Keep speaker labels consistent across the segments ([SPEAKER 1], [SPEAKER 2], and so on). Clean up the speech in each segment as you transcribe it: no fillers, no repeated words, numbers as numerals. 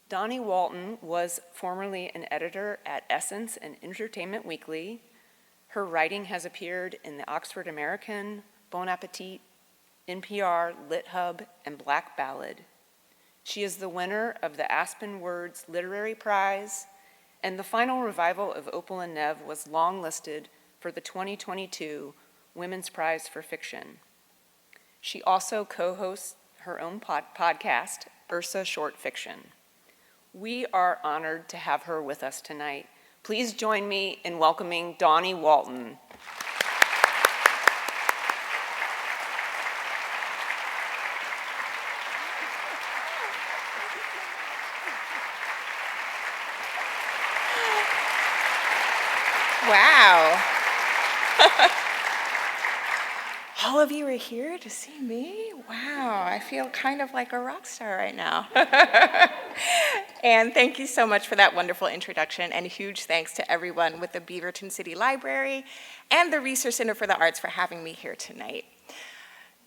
[SPEAKER 1] Dawnie Walton was formerly an editor at Essence and Entertainment Weekly. Her writing has appeared in the Oxford American, Bon Appetit, NPR, Lit Hub, and Black Ballad. She is the winner of the Aspen Words Literary Prize, and the final revival of Opal and Nev was longlisted for the 2022 Women's Prize for Fiction. She also co-hosts her own podcast, Ursa Short Fiction. We are honored to have her with us tonight. Please join me in welcoming Dawnie Walton.
[SPEAKER 2] Wow. All of you are here to see me? Wow, I feel kind of like a rock star right now. And thank you so much for that wonderful introduction, and huge thanks to everyone with the Beaverton City Library and the Reser Center for the Arts for having me here tonight.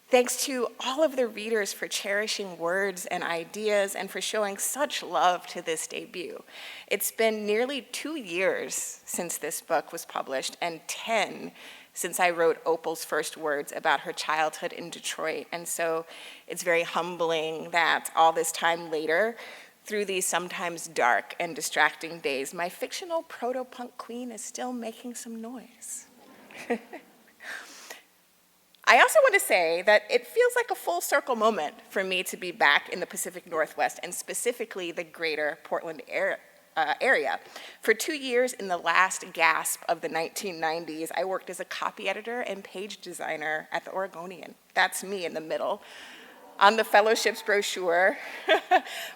[SPEAKER 2] Thanks to all of the readers for cherishing words and ideas and for showing such love to this debut. It's been nearly 2 years since this book was published and 10 since I wrote Opal's first words about her childhood in Detroit. And so it's very humbling that all this time later, through these sometimes dark and distracting days, my fictional proto-punk queen is still making some noise. I also want to say that it feels like a full circle moment for me to be back in the Pacific Northwest, and specifically the greater Portland area. For 2 years in the last gasp of the 1990s, I worked as a copy editor and page designer at the Oregonian. That's me in the middle. On the fellowship's brochure,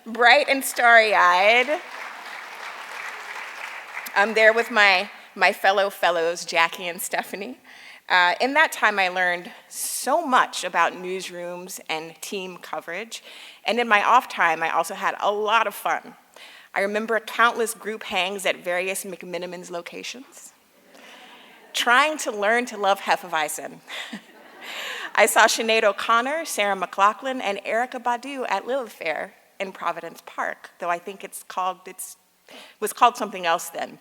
[SPEAKER 2] bright and starry-eyed. I'm there with my fellow fellows, Jackie and Stephanie. In that time, I learned so much about newsrooms and team coverage. And in my off time, I also had a lot of fun. I remember countless group hangs at various McMinimans locations, trying to learn to love Hefeweizen. I saw Sinead O'Connor, Sarah McLachlan, and Erica Badu at Lilith Fair in Providence Park, though I think it was called something else then.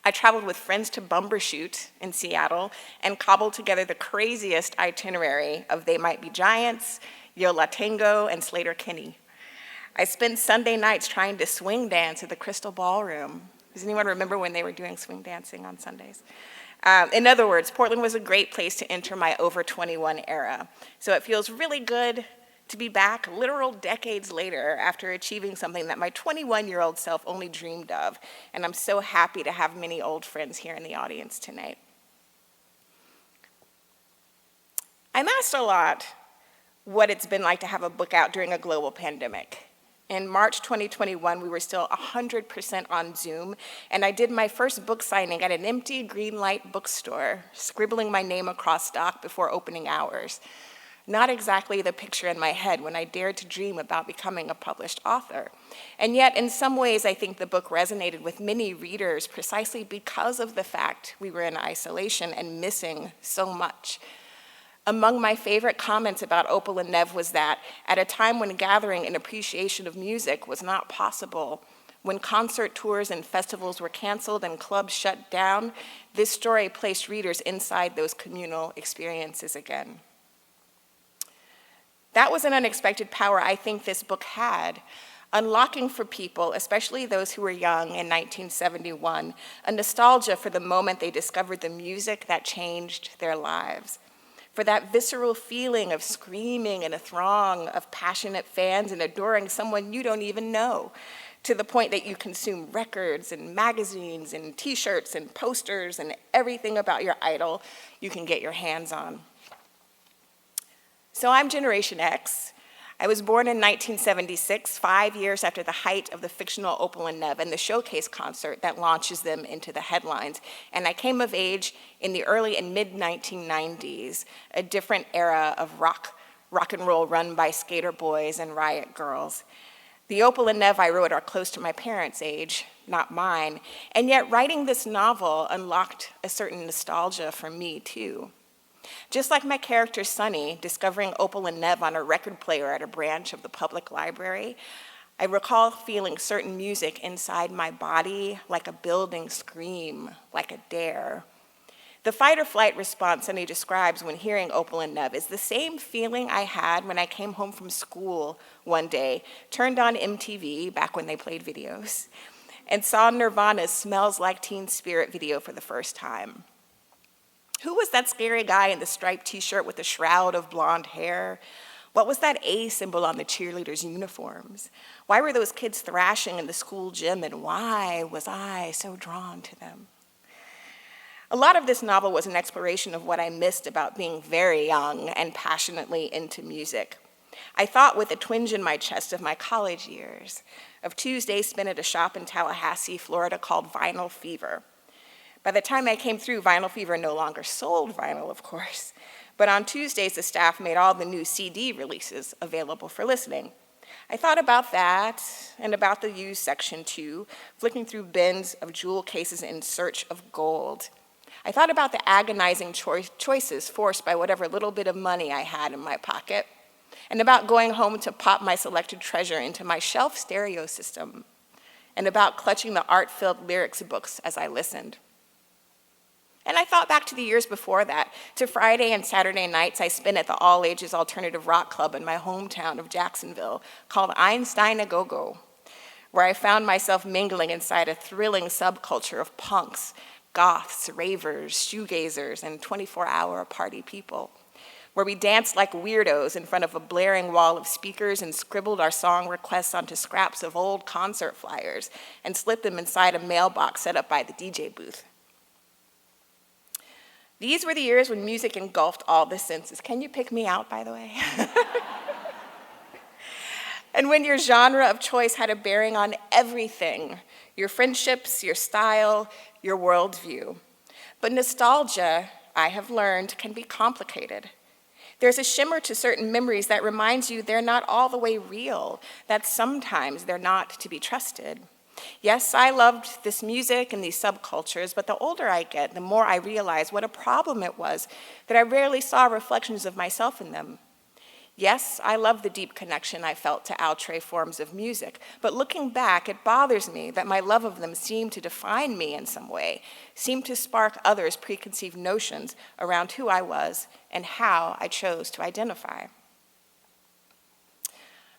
[SPEAKER 2] I traveled with friends to Bumbershoot in Seattle and cobbled together the craziest itinerary of They Might Be Giants, Yo La Tengo, and Slater-Kinney. I spent Sunday nights trying to swing dance at the Crystal Ballroom. Does anyone remember when they were doing swing dancing on Sundays? In other words, Portland was a great place to enter my over 21 era. So it feels really good to be back literal decades later after achieving something that my 21-year-old self only dreamed of. And I'm so happy to have many old friends here in the audience tonight. I'm asked a lot what it's been like to have a book out during a global pandemic. In March 2021, we were still 100% on Zoom, and I did my first book signing at an empty green light bookstore, scribbling my name across stock before opening hours. Not exactly the picture in my head when I dared to dream about becoming a published author. And yet, in some ways, I think the book resonated with many readers precisely because of the fact we were in isolation and missing so much. Among my favorite comments about Opal and Nev was that at a time when gathering in appreciation of music was not possible, when concert tours and festivals were canceled and clubs shut down, this story placed readers inside those communal experiences again. That was an unexpected power I think this book had, unlocking for people, especially those who were young in 1971, a nostalgia for the moment they discovered the music that changed their lives. For that visceral feeling of screaming in a throng of passionate fans and adoring someone you don't even know, to the point that you consume records and magazines and t-shirts and posters and everything about your idol you can get your hands on. So I'm Generation X. I was born in 1976, 5 years after the height of the fictional Opal and Nev and the showcase concert that launches them into the headlines. And I came of age in the early and mid-1990s, a different era of rock and roll run by skater boys and riot girls. The Opal and Nev I wrote are close to my parents' age, not mine, and yet writing this novel unlocked a certain nostalgia for me too. Just like my character Sunny discovering Opal and Nev on a record player at a branch of the public library, I recall feeling certain music inside my body, like a building scream, like a dare. The fight or flight response Sunny describes when hearing Opal and Nev is the same feeling I had when I came home from school one day, turned on MTV, back when they played videos, and saw Nirvana's Smells Like Teen Spirit video for the first time. Who was that scary guy in the striped t-shirt with the shroud of blonde hair? What was that A symbol on the cheerleaders' uniforms? Why were those kids thrashing in the school gym, and why was I so drawn to them? A lot of this novel was an exploration of what I missed about being very young and passionately into music. I thought with a twinge in my chest of my college years, of Tuesdays spent at a shop in Tallahassee, Florida called Vinyl Fever. By the time I came through, Vinyl Fever no longer sold vinyl, of course, but on Tuesdays the staff made all the new CD releases available for listening. I thought about that and about the used section too, flicking through bins of jewel cases in search of gold. I thought about the agonizing choices forced by whatever little bit of money I had in my pocket, and about going home to pop my selected treasure into my shelf stereo system, and about clutching the art-filled lyrics books as I listened. And I thought back to the years before that, to Friday and Saturday nights I spent at the all-ages alternative rock club in my hometown of Jacksonville called Einstein A Go-Go, where I found myself mingling inside a thrilling subculture of punks, goths, ravers, shoegazers, and 24-hour party people, where we danced like weirdos in front of a blaring wall of speakers and scribbled our song requests onto scraps of old concert flyers and slipped them inside a mailbox set up by the DJ booth. These were the years when music engulfed all the senses. Can you pick me out, by the way? And when your genre of choice had a bearing on everything, your friendships, your style, your worldview. But nostalgia, I have learned, can be complicated. There's a shimmer to certain memories that reminds you they're not all the way real, that sometimes they're not to be trusted. Yes, I loved this music and these subcultures, but the older I get, the more I realize what a problem it was that I rarely saw reflections of myself in them. Yes, I love the deep connection I felt to outre forms of music, but looking back, it bothers me that my love of them seemed to define me in some way, seemed to spark others' preconceived notions around who I was and how I chose to identify.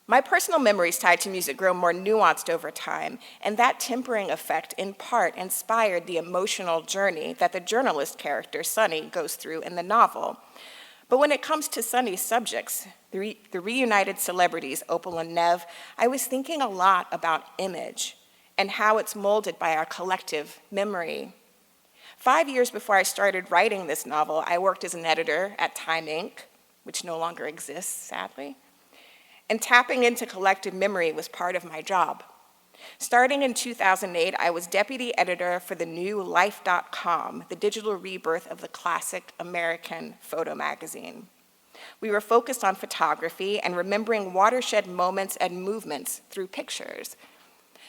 [SPEAKER 2] My personal memories tied to music grow more nuanced over time, and that tempering effect in part inspired the emotional journey that the journalist character, Sunny, goes through in the novel. But when it comes to Sunny's subjects, the reunited celebrities, Opal and Nev, I was thinking a lot about image and how it's molded by our collective memory. 5 years before I started writing this novel, I worked as an editor at Time Inc., which no longer exists, sadly. And tapping into collective memory was part of my job. Starting in 2008, I was deputy editor for the new Life.com, the digital rebirth of the classic American photo magazine. We were focused on photography and remembering watershed moments and movements through pictures.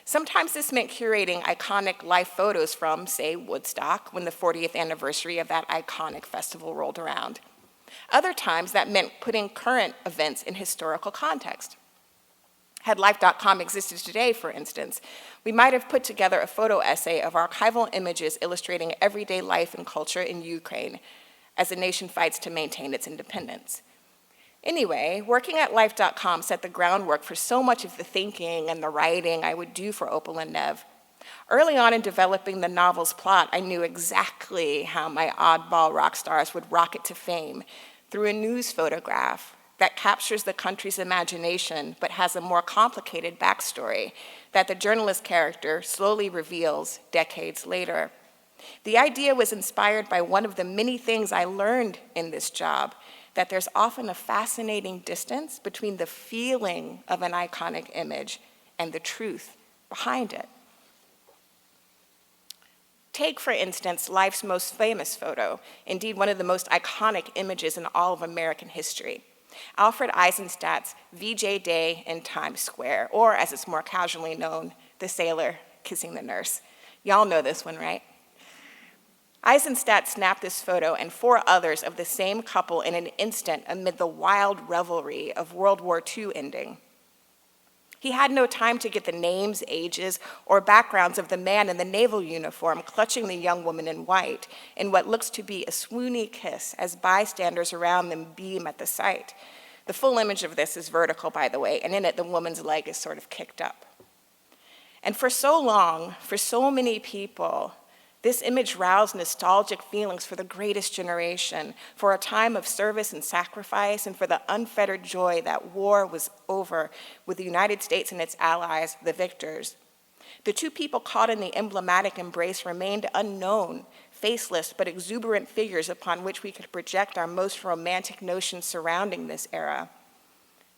[SPEAKER 2] Sometimes this meant curating iconic life photos from, say, Woodstock, when the 40th anniversary of that iconic festival rolled around. Other times that meant putting current events in historical context. Had Life.com existed today, for instance, we might have put together a photo essay of archival images illustrating everyday life and culture in Ukraine as the nation fights to maintain its independence. Anyway, working at Life.com set the groundwork for so much of the thinking and the writing I would do for Opal and Nev. Early on in developing the novel's plot, I knew exactly how my oddball rock stars would rocket to fame through a news photograph that captures the country's imagination but has a more complicated backstory that the journalist character slowly reveals decades later. The idea was inspired by one of the many things I learned in this job, that there's often a fascinating distance between the feeling of an iconic image and the truth behind it. Take, for instance, Life's most famous photo, indeed one of the most iconic images in all of American history, Alfred Eisenstadt's VJ Day in Times Square, or as it's more casually known, the sailor kissing the nurse. Y'all know this one, right? Eisenstadt snapped this photo and 4 others of the same couple in an instant amid the wild revelry of World War II ending. He had no time to get the names, ages, or backgrounds of the man in the naval uniform clutching the young woman in white in what looks to be a swoony kiss as bystanders around them beam at the sight. The full image of this is vertical, by the way, and in it the woman's leg is sort of kicked up. And for so long, for so many people, this image roused nostalgic feelings for the greatest generation, for a time of service and sacrifice, and for the unfettered joy that war was over with the United States and its allies, the victors. The two people caught in the emblematic embrace remained unknown, faceless but exuberant figures upon which we could project our most romantic notions surrounding this era.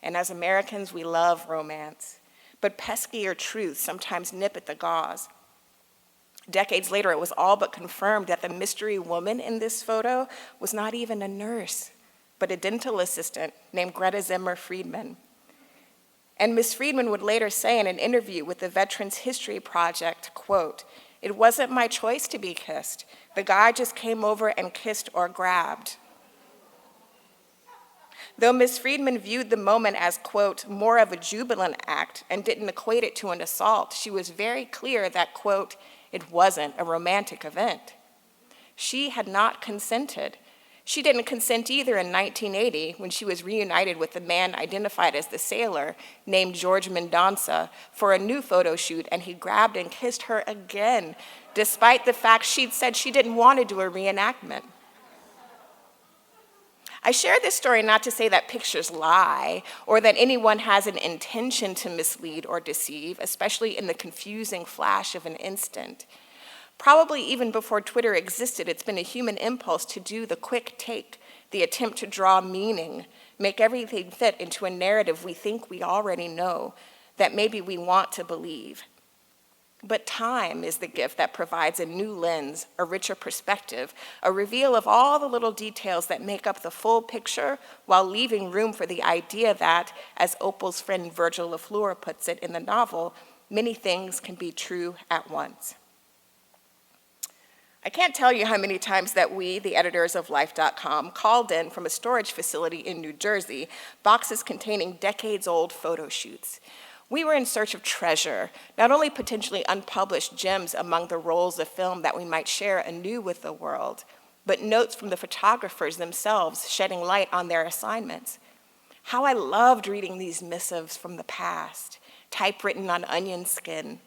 [SPEAKER 2] And as Americans, we love romance, but peskier truths sometimes nip at the gauze. Decades later, it was all but confirmed that the mystery woman in this photo was not even a nurse, but a dental assistant named Greta Zimmer Friedman. And Ms. Friedman would later say in an interview with the Veterans History Project, quote, "It wasn't my choice to be kissed. The guy just came over and kissed or grabbed." Though Ms. Friedman viewed the moment as, quote, more of a jubilant act and didn't equate it to an assault, she was very clear that, quote, it wasn't a romantic event. She had not consented. She didn't consent either in 1980 when she was reunited with the man identified as the sailor named George Mendonça for a new photo shoot, and he grabbed and kissed her again, despite the fact she'd said she didn't want to do a reenactment. I share this story not to say that pictures lie or that anyone has an intention to mislead or deceive, especially in the confusing flash of an instant. Probably even before Twitter existed, it's been a human impulse to do the quick take, the attempt to draw meaning, make everything fit into a narrative we think we already know, that maybe we want to believe. But time is the gift that provides a new lens, a richer perspective, a reveal of all the little details that make up the full picture while leaving room for the idea that, as Opal's friend Virgil LaFleur puts it in the novel, many things can be true at once. I can't tell you how many times that we, the editors of Life.com, called in from a storage facility in New Jersey boxes containing decades-old photo shoots. We were in search of treasure, not only potentially unpublished gems among the rolls of film that we might share anew with the world, but notes from the photographers themselves shedding light on their assignments. How I loved reading these missives from the past, typewritten on onion skin.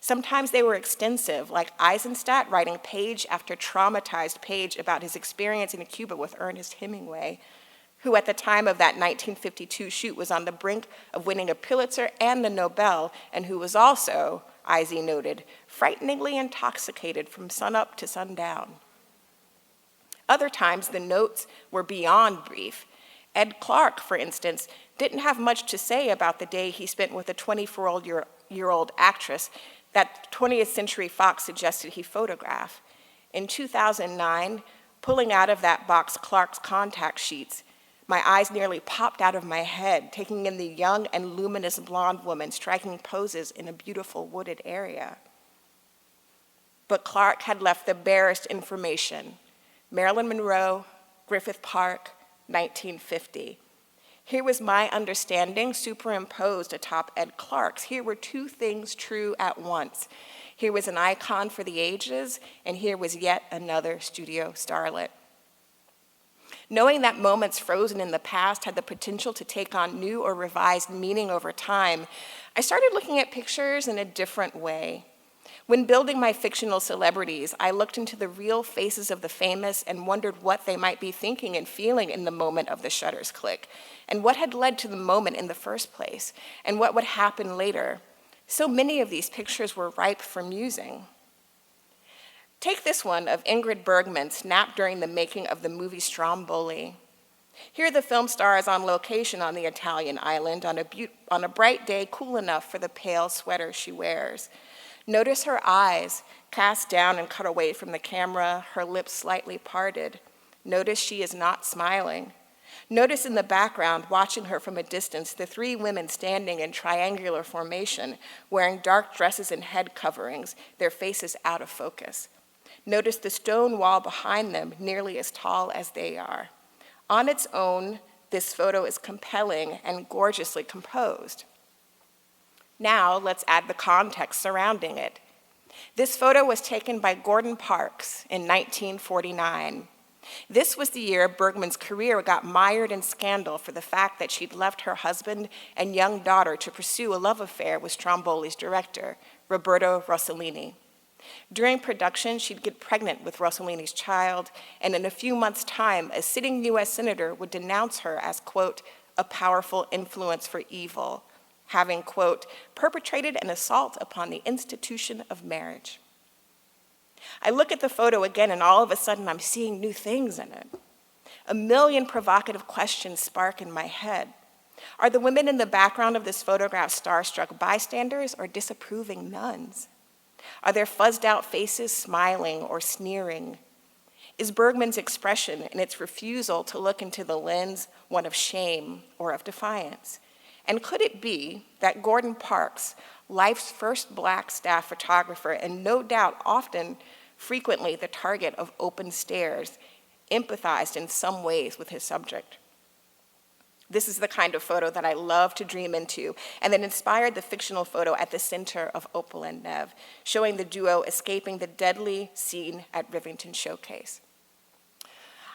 [SPEAKER 2] Sometimes they were extensive, like Eisenstadt writing page after traumatized page about his experience in Cuba with Ernest Hemingway, who at the time of that 1952 shoot was on the brink of winning a Pulitzer and the Nobel, and who was also, Eisy noted, frighteningly intoxicated from sunup to sundown. Other times, the notes were beyond brief. Ed Clark, for instance, didn't have much to say about the day he spent with a 24-year-old actress that 20th Century Fox suggested he photograph. In 2009, pulling out of that box Clark's contact sheets, my eyes nearly popped out of my head, taking in the young and luminous blonde woman striking poses in a beautiful wooded area. But Clark had left the barest information: Marilyn Monroe, Griffith Park, 1950. Here was my understanding superimposed atop Ed Clark's. Here were two things true at once. Here was an icon for the ages, and here was yet another studio starlet. Knowing that moments frozen in the past had the potential to take on new or revised meaning over time, I started looking at pictures in a different way. When building my fictional celebrities, I looked into the real faces of the famous and wondered what they might be thinking and feeling in the moment of the shutter's click, and what had led to the moment in the first place, and what would happen later. So many of these pictures were ripe for musing. Take this one of Ingrid Bergman, snapped during the making of the movie Stromboli. Here the film star is on location on the Italian island on a bright day cool enough for the pale sweater she wears. Notice her eyes, cast down and cut away from the camera, her lips slightly parted. Notice she is not smiling. Notice in the background, watching her from a distance, the three women standing in triangular formation, wearing dark dresses and head coverings, their faces out of focus. Notice the stone wall behind them, nearly as tall as they are. On its own, this photo is compelling and gorgeously composed. Now let's add the context surrounding it. This photo was taken by Gordon Parks in 1949. This was the year Bergman's career got mired in scandal for the fact that she'd left her husband and young daughter to pursue a love affair with Stromboli's director, Roberto Rossellini. During production, she'd get pregnant with Rossellini's child, and in a few months' time, a sitting US senator would denounce her as, quote, a powerful influence for evil, having, quote, perpetrated an assault upon the institution of marriage. I look at the photo again, and all of a sudden I'm seeing new things in it. A million provocative questions spark in my head. Are the women in the background of this photograph starstruck bystanders or disapproving nuns? Are their fuzzed out faces smiling or sneering? Is Bergman's expression and its refusal to look into the lens one of shame or of defiance? And could it be that Gordon Parks, life's first Black staff photographer, and no doubt often, frequently the target of open stares, empathized in some ways with his subject? This is the kind of photo that I love to dream into, and that inspired the fictional photo at the center of Opal and Nev, showing the duo escaping the deadly scene at Rivington Showcase.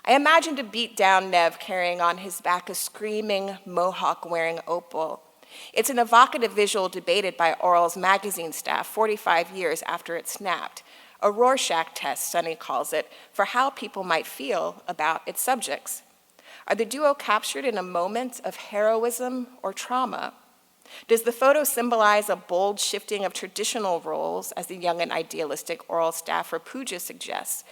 [SPEAKER 2] I imagined a beat-down Nev carrying on his back a screaming, mohawk-wearing Opal. It's an evocative visual debated by Oral's magazine staff 45 years after it snapped, a Rorschach test, Sonny calls it, for how people might feel about its subjects. Are the duo captured in a moment of heroism or trauma? Does the photo symbolize a bold shifting of traditional roles, as the young and idealistic Oral staffer Pooja suggests?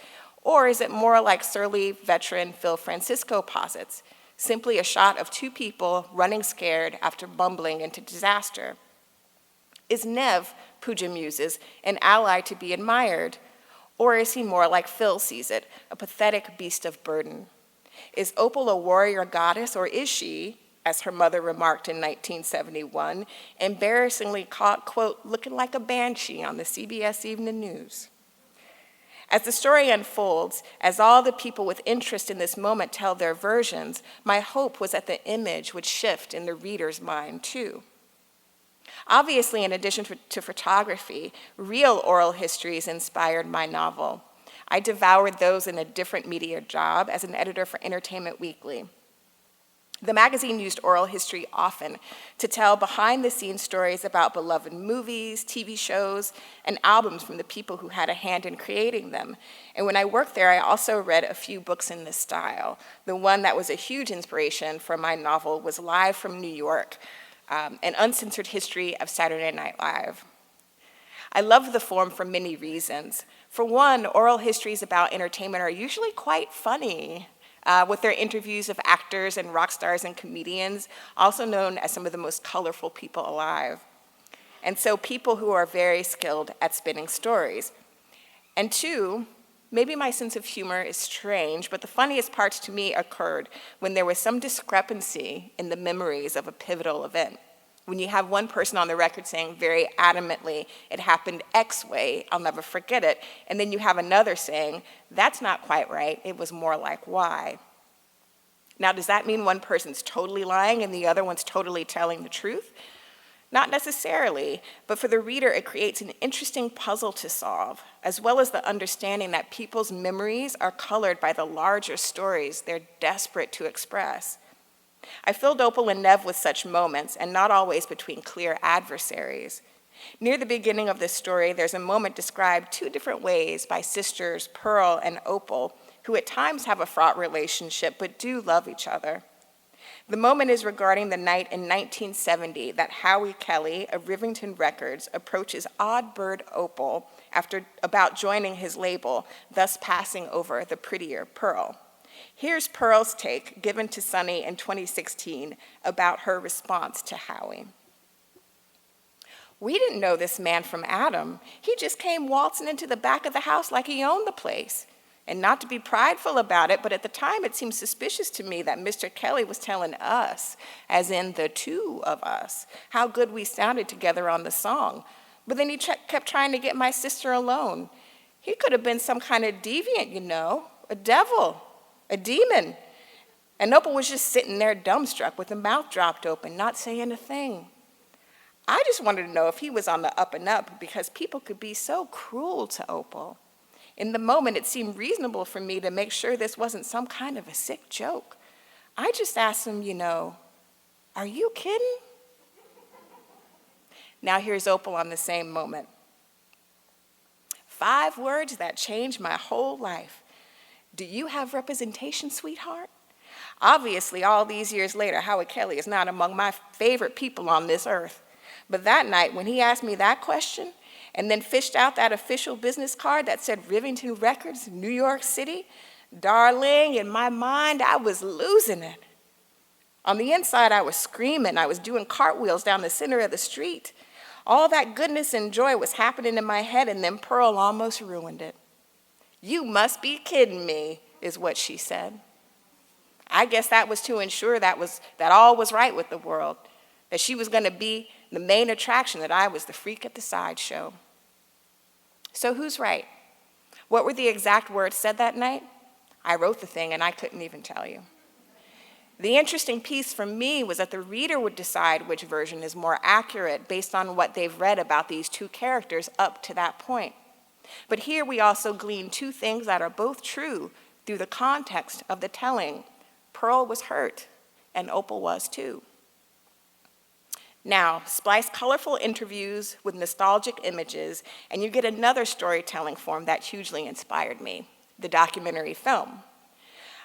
[SPEAKER 2] Or is it more like surly veteran Phil Francisco posits, simply a shot of two people running scared after bumbling into disaster? Is Nev, Pooja muses, an ally to be admired? Or is he more like Phil sees it, a pathetic beast of burden? Is Opal a warrior goddess, or is she, as her mother remarked in 1971, embarrassingly caught, quote, looking like a banshee on the CBS Evening News? As the story unfolds, as all the people with interest in this moment tell their versions, my hope was that the image would shift in the reader's mind, too. Obviously, in addition to photography, real oral histories inspired my novel. I devoured those in a different media job as an editor for Entertainment Weekly. The magazine used oral history often to tell behind-the-scenes stories about beloved movies, TV shows, and albums from the people who had a hand in creating them. And when I worked there, I also read a few books in this style. The one that was a huge inspiration for my novel was Live from New York, an uncensored history of Saturday Night Live. I love the form for many reasons. For one, oral histories about entertainment are usually quite funny, with their interviews of actors and rock stars and comedians, also known as some of the most colorful people alive. And so people who are very skilled at spinning stories. And two, maybe my sense of humor is strange, but the funniest parts to me occurred when there was some discrepancy in the memories of a pivotal event. When you have one person on the record saying very adamantly, it happened X way, I'll never forget it, and then you have another saying, that's not quite right, it was more like Y. Now, does that mean one person's totally lying and the other one's totally telling the truth? Not necessarily, but for the reader, it creates an interesting puzzle to solve, as well as the understanding that people's memories are colored by the larger stories they're desperate to express. I filled Opal and Nev with such moments, and not always between clear adversaries. Near the beginning of this story, there's a moment described two different ways by sisters Pearl and Opal, who at times have a fraught relationship but do love each other. The moment is regarding the night in 1970 that Howie Kelly of Rivington Records approaches odd bird Opal about joining his label, thus passing over the prettier Pearl. Here's Pearl's take, given to Sonny in 2016, about her response to Howie. We didn't know this man from Adam. He just came waltzing into the back of the house like he owned the place. And not to be prideful about it, but at the time it seemed suspicious to me that Mr. Kelly was telling us, as in the two of us, how good we sounded together on the song. But then he kept trying to get my sister alone. He could have been some kind of deviant, you know, a devil, a demon. And Opal was just sitting there dumbstruck with her mouth dropped open, not saying a thing. I just wanted to know if he was on the up and up because people could be so cruel to Opal. In the moment, it seemed reasonable for me to make sure this wasn't some kind of a sick joke. I just asked him, are you kidding? Now here's Opal on the same moment. 5 words that changed my whole life. Do you have representation, sweetheart? Obviously, all these years later, Howard Kelly is not among my favorite people on this earth. But that night, when he asked me that question, and then fished out that official business card that said Rivington Records, New York City, darling, in my mind, I was losing it. On the inside, I was screaming. I was doing cartwheels down the center of the street. All that goodness and joy was happening in my head, and then Pearl almost ruined it. You must be kidding me, is what she said. I guess that was to ensure that all was right with the world, that she was going to be the main attraction, that I was the freak at the sideshow. So who's right? What were the exact words said that night? I wrote the thing, and I couldn't even tell you. The interesting piece for me was that the reader would decide which version is more accurate based on what they've read about these 2 characters up to that point. But here we also glean 2 things that are both true through the context of the telling. Pearl was hurt, and Opal was too. Now, splice colorful interviews with nostalgic images, and you get another storytelling form that hugely inspired me, the documentary film.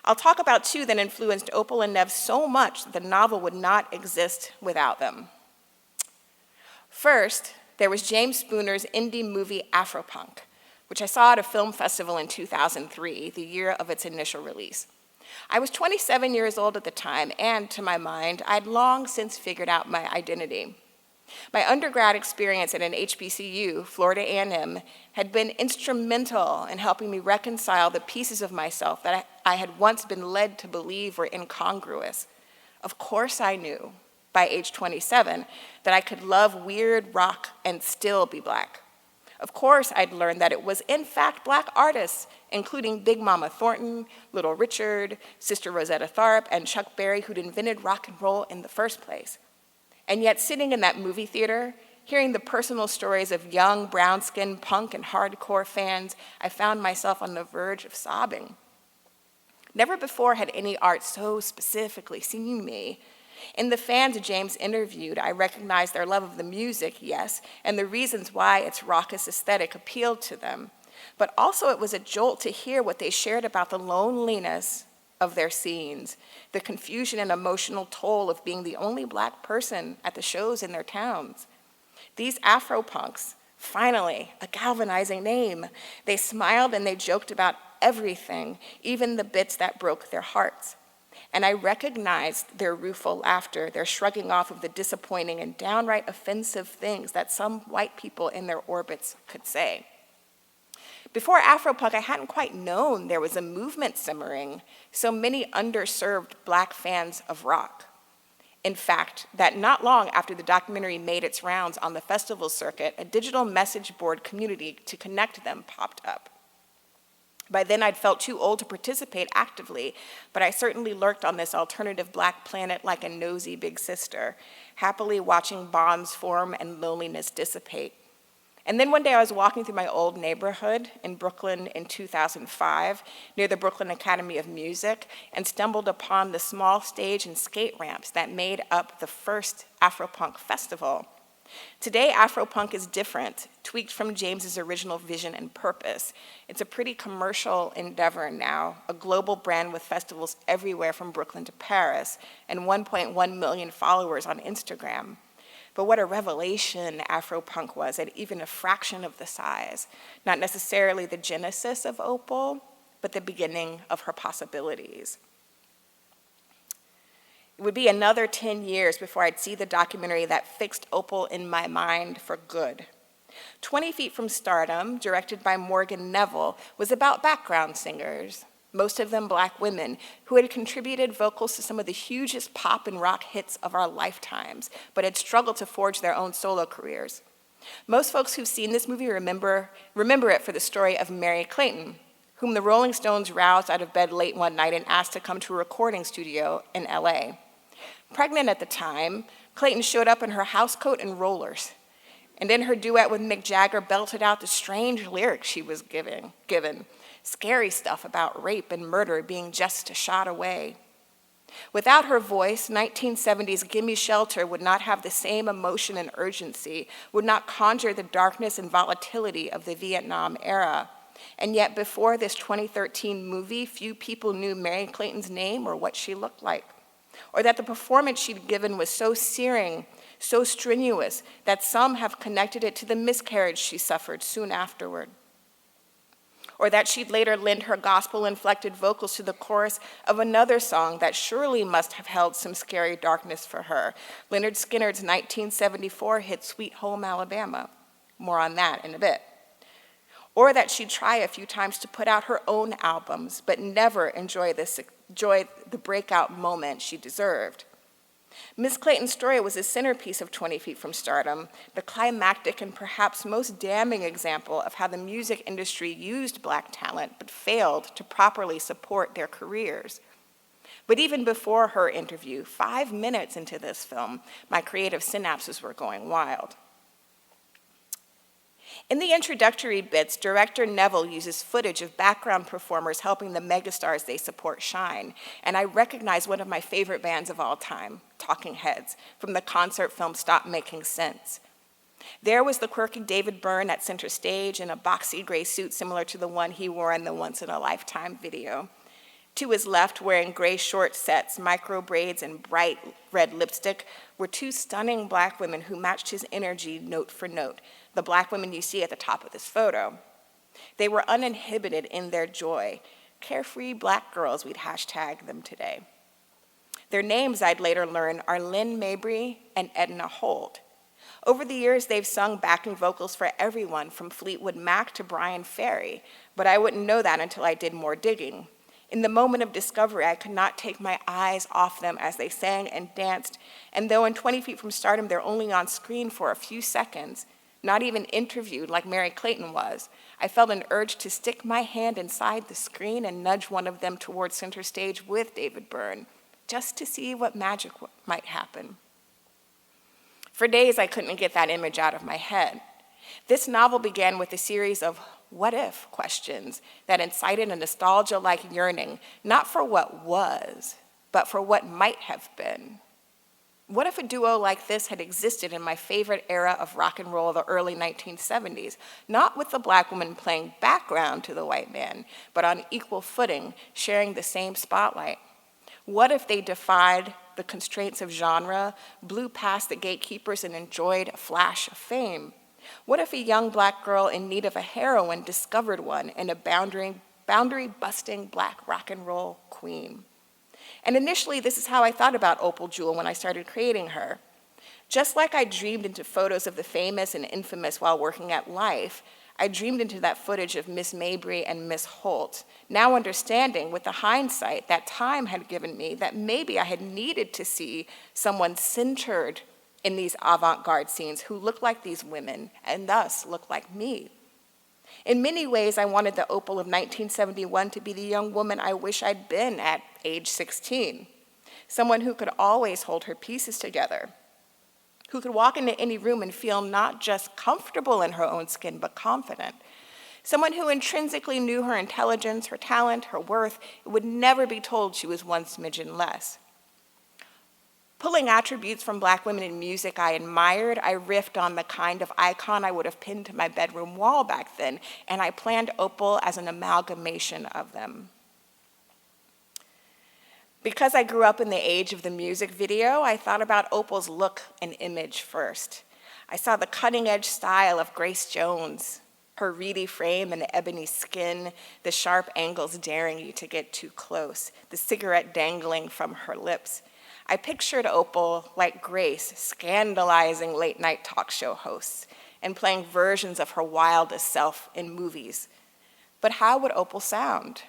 [SPEAKER 2] I'll talk about 2 that influenced Opal and Nev so much that the novel would not exist without them. First, there was James Spooner's indie movie Afropunk, which I saw at a film festival in 2003, the year of its initial release. I was 27 years old at the time, and to my mind, I'd long since figured out my identity. My undergrad experience at an HBCU, Florida A&M, had been instrumental in helping me reconcile the pieces of myself that I had once been led to believe were incongruous. Of course I knew, by age 27, that I could love weird rock and still be Black. Of course I'd learned that it was in fact Black artists, including Big Mama Thornton, Little Richard, Sister Rosetta Tharpe, and Chuck Berry, who'd invented rock and roll in the first place. And yet sitting in that movie theater, hearing the personal stories of young brown-skinned punk and hardcore fans, I found myself on the verge of sobbing. Never before had any art so specifically seen me. In the fans James interviewed, I recognized their love of the music, yes, and the reasons why its raucous aesthetic appealed to them. But also it was a jolt to hear what they shared about the loneliness of their scenes, the confusion and emotional toll of being the only Black person at the shows in their towns. These Afropunks, finally, a galvanizing name, they smiled and they joked about everything, even the bits that broke their hearts. And I recognized their rueful laughter, their shrugging off of the disappointing and downright offensive things that some white people in their orbits could say. Before Afropunk, I hadn't quite known there was a movement simmering, so many underserved Black fans of rock. In fact, that not long after the documentary made its rounds on the festival circuit, a digital message board community to connect them popped up. By then, I'd felt too old to participate actively, but I certainly lurked on this alternative Black planet like a nosy big sister, happily watching bonds form and loneliness dissipate. And then one day I was walking through my old neighborhood in Brooklyn in 2005, near the Brooklyn Academy of Music, and stumbled upon the small stage and skate ramps that made up the first Afropunk festival. Today, Afropunk is different, tweaked from James's original vision and purpose. It's a pretty commercial endeavor now, a global brand with festivals everywhere from Brooklyn to Paris, and 1.1 million followers on Instagram. But what a revelation Afropunk was at even a fraction of the size. Not necessarily the genesis of Opal, but the beginning of her possibilities. It would be another 10 years before I'd see the documentary that fixed Opal in my mind for good. 20 Feet from Stardom, directed by Morgan Neville, was about background singers, most of them Black women, who had contributed vocals to some of the hugest pop and rock hits of our lifetimes, but had struggled to forge their own solo careers. Most folks who've seen this movie remember it for the story of Mary Clayton, whom the Rolling Stones roused out of bed late one night and asked to come to a recording studio in LA. Pregnant at the time, Clayton showed up in her housecoat and rollers, and in her duet with Mick Jagger belted out the strange lyrics she was given, scary stuff about rape and murder being just a shot away. Without her voice, 1970s Gimme Shelter would not have the same emotion and urgency, would not conjure the darkness and volatility of the Vietnam era. And yet before this 2013 movie, few people knew Mary Clayton's name or what she looked like, or that the performance she'd given was so searing, so strenuous, that some have connected it to the miscarriage she suffered soon afterward, or that she'd later lend her gospel-inflected vocals to the chorus of another song that surely must have held some scary darkness for her, Lynyrd Skynyrd's 1974 hit Sweet Home Alabama. More on that in a bit. Or that she'd try a few times to put out her own albums, but never enjoy the breakout moment she deserved. Miss Clayton's story was a centerpiece of 20 Feet from Stardom, the climactic and perhaps most damning example of how the music industry used Black talent but failed to properly support their careers. But even before her interview, 5 minutes into this film, my creative synapses were going wild. In the introductory bits, director Neville uses footage of background performers helping the megastars they support shine, and I recognize one of my favorite bands of all time, Talking Heads, from the concert film Stop Making Sense. There was the quirky David Byrne at center stage in a boxy gray suit similar to the one he wore in the Once in a Lifetime video. To his left, wearing gray short sets, micro braids, and bright red lipstick, were two stunning Black women who matched his energy note for note, the Black women you see at the top of this photo. They were uninhibited in their joy. Carefree Black girls, we'd hashtag them today. Their names, I'd later learn, are Lynn Mabry and Edna Holt. Over the years, they've sung backing vocals for everyone from Fleetwood Mac to Brian Ferry, but I wouldn't know that until I did more digging. In the moment of discovery, I could not take my eyes off them as they sang and danced, and though in 20 Feet from Stardom they're only on screen for a few seconds, not even interviewed like Mary Clayton was, I felt an urge to stick my hand inside the screen and nudge one of them towards center stage with David Byrne, just to see what magic might happen. For days, I couldn't get that image out of my head. This novel began with a series of what-if questions that incited a nostalgia-like yearning, not for what was, but for what might have been. What if a duo like this had existed in my favorite era of rock and roll, the early 1970s, not with the Black woman playing background to the white man, but on equal footing, sharing the same spotlight? What if they defied the constraints of genre, blew past the gatekeepers, and enjoyed a flash of fame? What if a young Black girl in need of a heroine discovered one in a boundary-busting Black rock and roll queen? And initially, this is how I thought about Opal Jewel when I started creating her. Just like I dreamed into photos of the famous and infamous while working at Life, I dreamed into that footage of Miss Mabry and Miss Holt, now understanding with the hindsight that time had given me that maybe I had needed to see someone centered in these avant-garde scenes who looked like these women and thus looked like me. In many ways, I wanted the Opal of 1971 to be the young woman I wish I'd been at age 16, someone who could always hold her pieces together, who could walk into any room and feel not just comfortable in her own skin, but confident, someone who intrinsically knew her intelligence, her talent, her worth, and would never be told she was one smidgen less. Pulling attributes from Black women in music I admired, I riffed on the kind of icon I would have pinned to my bedroom wall back then, and I planned Opal as an amalgamation of them. Because I grew up in the age of the music video, I thought about Opal's look and image first. I saw the cutting-edge style of Grace Jones, her reedy frame and ebony skin, the sharp angles daring you to get too close, the cigarette dangling from her lips. I pictured Opal like Grace, scandalizing late-night talk show hosts and playing versions of her wildest self in movies. But how would Opal sound?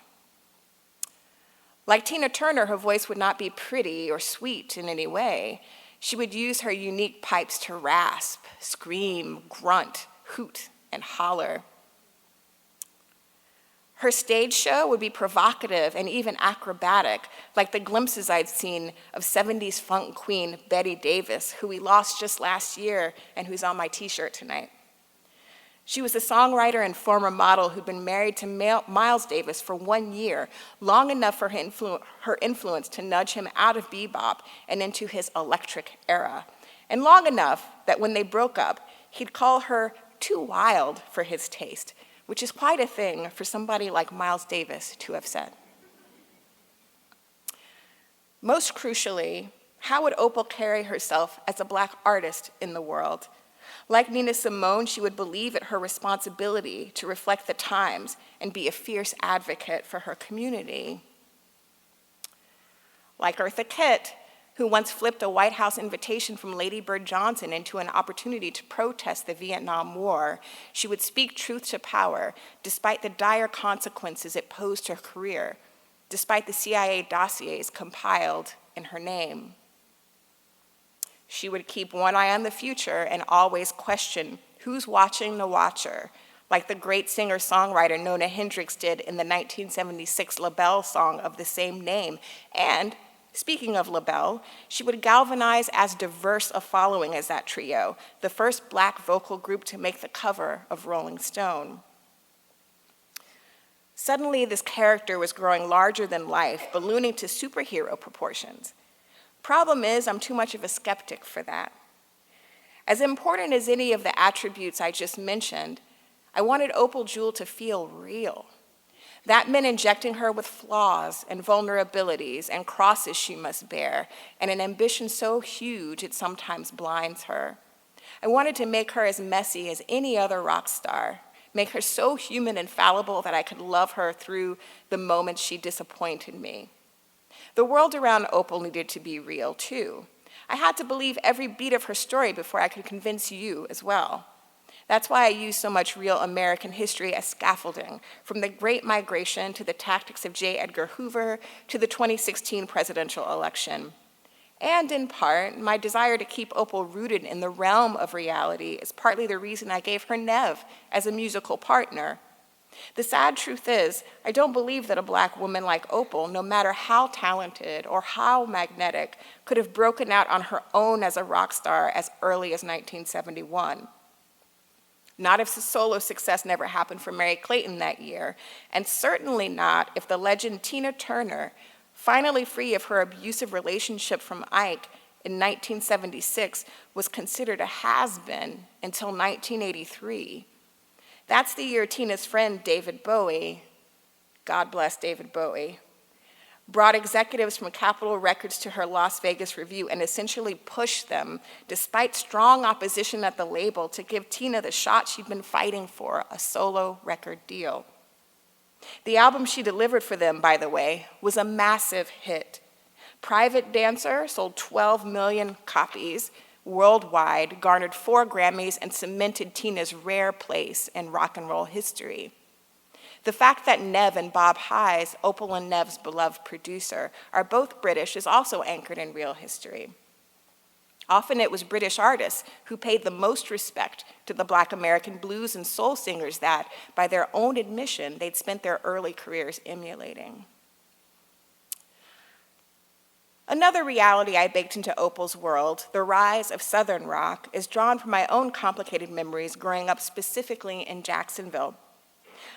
[SPEAKER 2] Like Tina Turner, her voice would not be pretty or sweet in any way. She would use her unique pipes to rasp, scream, grunt, hoot, and holler. Her stage show would be provocative and even acrobatic, like the glimpses I'd seen of 70s funk queen Betty Davis, who we lost just last year and who's on my t-shirt tonight. She was a songwriter and former model who'd been married to Miles Davis for 1 year, long enough for her influence to nudge him out of bebop and into his electric era, and long enough that when they broke up, he'd call her too wild for his taste, which is quite a thing for somebody like Miles Davis to have said. Most crucially, how would Opal carry herself as a Black artist in the world? Like Nina Simone, she would believe it her responsibility to reflect the times and be a fierce advocate for her community. Like Eartha Kitt, who once flipped a White House invitation from Lady Bird Johnson into an opportunity to protest the Vietnam War, she would speak truth to power despite the dire consequences it posed to her career, despite the CIA dossiers compiled in her name. She would keep one eye on the future and always question who's watching the watcher, like the great singer-songwriter Nona Hendryx did in the 1976 LaBelle song of the same name. And speaking of LaBelle, she would galvanize as diverse a following as that trio, the first Black vocal group to make the cover of Rolling Stone. Suddenly, this character was growing larger than life, ballooning to superhero proportions. Problem is, I'm too much of a skeptic for that. As important as any of the attributes I just mentioned, I wanted Opal Jewell to feel real. That meant injecting her with flaws and vulnerabilities and crosses she must bear, and an ambition so huge it sometimes blinds her. I wanted to make her as messy as any other rock star, make her so human and fallible that I could love her through the moments she disappointed me. The world around Opal needed to be real, too. I had to believe every beat of her story before I could convince you as well. That's why I use so much real American history as scaffolding, from the Great Migration to the tactics of J. Edgar Hoover to the 2016 presidential election. And in part, my desire to keep Opal rooted in the realm of reality is partly the reason I gave her Nev as a musical partner. The sad truth is, I don't believe that a Black woman like Opal, no matter how talented or how magnetic, could have broken out on her own as a rock star as early as 1971. Not if the solo success never happened for Mary Clayton that year, and certainly not if the legend Tina Turner, finally free of her abusive relationship from Ike in 1976, was considered a has-been until 1983. That's the year Tina's friend David Bowie, God bless David Bowie, brought executives from Capitol Records to her Las Vegas review and essentially pushed them, despite strong opposition at the label, to give Tina the shot she'd been fighting for, a solo record deal. The album she delivered for them, by the way, was a massive hit. Private Dancer sold 12 million copies worldwide, garnered 4 Grammys, and cemented Tina's rare place in rock and roll history. The fact that Nev and Bob Hyes, Opal and Nev's beloved producer, are both British is also anchored in real history. Often it was British artists who paid the most respect to the Black American blues and soul singers that, by their own admission, they'd spent their early careers emulating. Another reality I baked into Opal's world, the rise of Southern rock, is drawn from my own complicated memories growing up specifically in Jacksonville.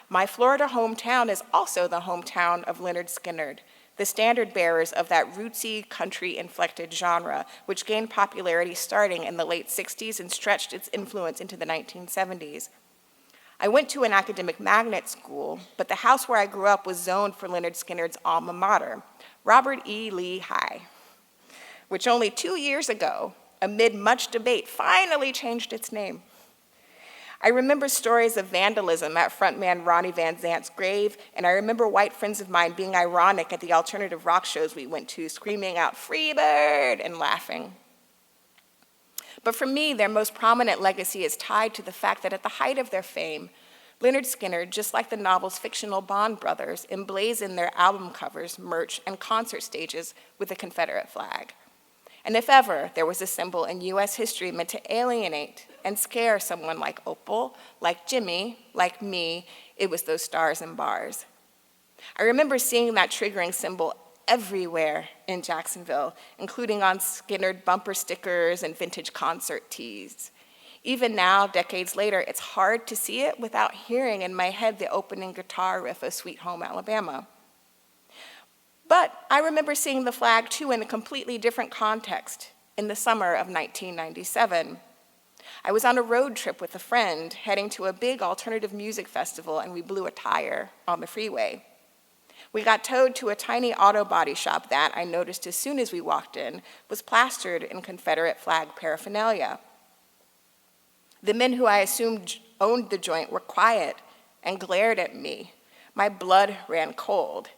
[SPEAKER 2] My Florida hometown is also the hometown of Lynyrd Skynyrd, the standard bearers of that rootsy, country-inflected genre, which gained popularity starting in the late 60s and stretched its influence into the 1970s. I went to an academic magnet school, but the house where I grew up was zoned for Lynyrd Skynyrd's alma mater, Robert E. Lee High, which only 2 years ago, amid much debate, finally changed its name. I remember stories of vandalism at frontman Ronnie Van Zant's grave, and I remember white friends of mine being ironic at the alternative rock shows we went to, screaming out, "Freebird," and laughing. But for me, their most prominent legacy is tied to the fact that at the height of their fame, Lynyrd Skynyrd, just like the novel's fictional Bond brothers, emblazoned their album covers, merch, and concert stages with the Confederate flag. And if ever there was a symbol in US history meant to alienate and scare someone like Opal, like Jimmy, like me, it was those stars and bars. I remember seeing that triggering symbol everywhere in Jacksonville, including on Skinner bumper stickers and vintage concert tees. Even now, decades later, it's hard to see it without hearing in my head the opening guitar riff of Sweet Home Alabama. But I remember seeing the flag too in a completely different context in the summer of 1997. I was on a road trip with a friend heading to a big alternative music festival, and we blew a tire on the freeway. We got towed to a tiny auto body shop that, I noticed as soon as we walked in, was plastered in Confederate flag paraphernalia. The men who I assumed owned the joint were quiet and glared at me. My blood ran cold